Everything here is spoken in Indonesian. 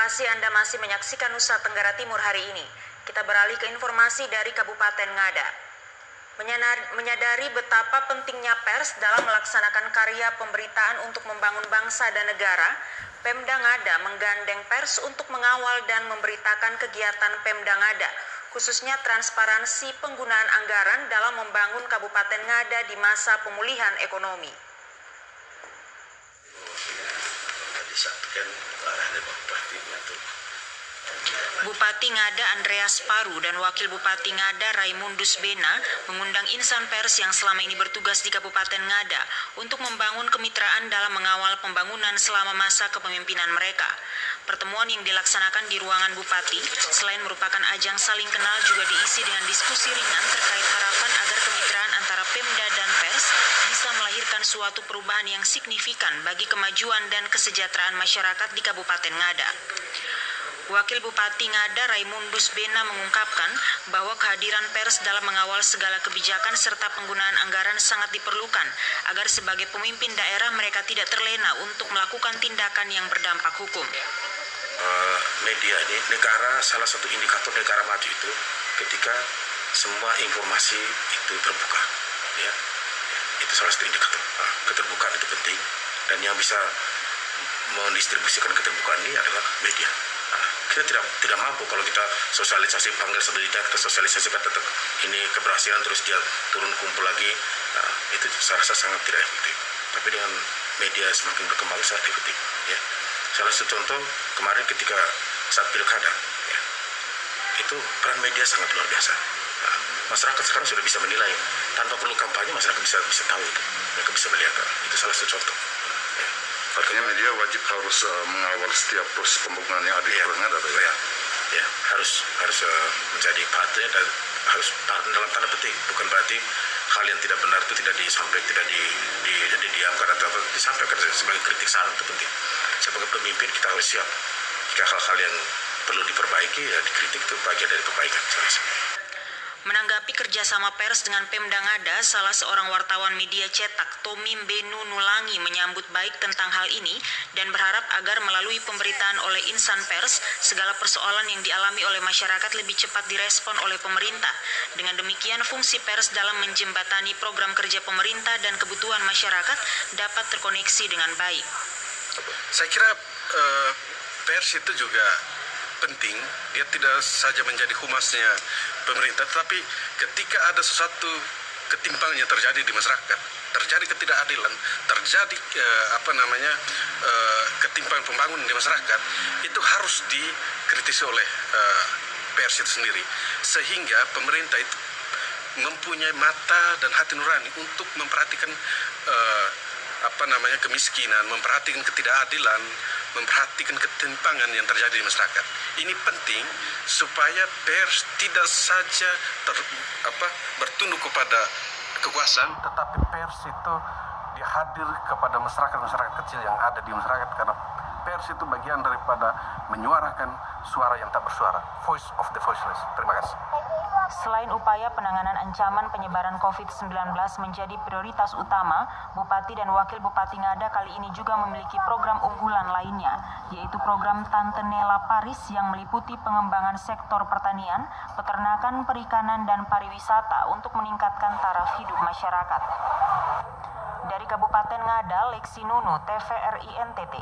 kasih Anda masih menyaksikan Nusa Tenggara Timur hari ini. Kita beralih ke informasi dari Kabupaten Ngada. Menyadari betapa pentingnya pers dalam melaksanakan karya pemberitaan untuk membangun bangsa dan negara, Pemda Ngada menggandeng pers untuk mengawal dan memberitakan kegiatan Pemda Ngada, khususnya transparansi penggunaan anggaran dalam membangun Kabupaten Ngada di masa pemulihan ekonomi. Bupati Ngada Andreas Paru dan Wakil Bupati Ngada Raimundus Bena mengundang insan pers yang selama ini bertugas di Kabupaten Ngada untuk membangun kemitraan dalam mengawal pembangunan selama masa kepemimpinan mereka. Pertemuan yang dilaksanakan di ruangan Bupati selain merupakan ajang saling kenal juga diisi dengan diskusi ringan terkait harapan agar kemitraan antara Pemda dan pers bisa melahirkan suatu perubahan yang signifikan bagi kemajuan dan kesejahteraan masyarakat di Kabupaten Ngada. Wakil Bupati Ngada Raimundus Bena mengungkapkan bahwa kehadiran pers dalam mengawal segala kebijakan serta penggunaan anggaran sangat diperlukan agar sebagai pemimpin daerah mereka tidak terlena untuk melakukan tindakan yang berdampak hukum. Media ini salah satu indikator negara maju itu ketika semua informasi itu terbuka, ya. Itu salah satu indikator. Keterbukaan itu penting dan yang bisa mendistribusikan keterbukaan ini adalah media. Kita tidak mampu kalau kita sosialisasi panggil sendirinya, kita sosialisasikan tetap ini keberhasilan terus dia turun kumpul lagi, itu saya rasa sangat tidak efektif. Tapi dengan media semakin berkembang sangat efektif. Ya. Salah satu contoh kemarin ketika saat pilkada, ya, itu peran media sangat luar biasa. Masyarakat sekarang sudah bisa menilai tanpa perlu kampanye, masyarakat bisa tahu itu, mereka bisa melihat. Itu salah satu contoh. Ya. Artinya media wajib harus mengawal setiap proses pembangunan yang ada di Ngada, ya. Ya, harus menjadi partner dan harus partner dalam tanda petik, bukan berarti hal yang tidak benar itu tidak disampaikan, tidak didiamkan atau disampaikan sebagai kritik saran itu penting. Sebagai pemimpin kita harus siap jika hal-hal yang perlu diperbaiki, ya dikritik itu bagian dari perbaikan. Menanggapi kerjasama pers dengan Pemda Ngada, salah seorang wartawan media cetak, Tomim Benu Nulangi, menyambut baik tentang hal ini dan berharap agar melalui pemberitaan oleh insan pers, segala persoalan yang dialami oleh masyarakat lebih cepat direspon oleh pemerintah. Dengan demikian, fungsi pers dalam menjembatani program kerja pemerintah dan kebutuhan masyarakat dapat terkoneksi dengan baik. Saya kira pers itu juga penting, dia tidak saja menjadi humasnya pemerintah, tetapi ketika ada sesuatu ketimpangan yang terjadi di masyarakat, terjadi ketidakadilan, terjadi ketimpangan pembangunan di masyarakat, itu harus dikritisi oleh pers itu sendiri, sehingga pemerintah itu mempunyai mata dan hati nurani untuk memperhatikan kemiskinan, memperhatikan ketidakadilan, memperhatikan ketimpangan yang terjadi di masyarakat. Ini penting supaya pers tidak saja bertunduk kepada kekuasaan, tetapi pers itu dihadir kepada masyarakat kecil yang ada di masyarakat, karena pers itu bagian daripada menyuarakan suara yang tak bersuara, voice of the voiceless. Terima kasih. Selain upaya penanganan ancaman penyebaran COVID-19 menjadi prioritas utama, Bupati dan Wakil Bupati Ngada kali ini juga memiliki program unggulan lainnya, yaitu program Tante Nela Paris yang meliputi pengembangan sektor pertanian, peternakan, perikanan, dan pariwisata untuk meningkatkan taraf hidup masyarakat. Dari Kabupaten Ngada, Lexi Nunu, TVRI NTT.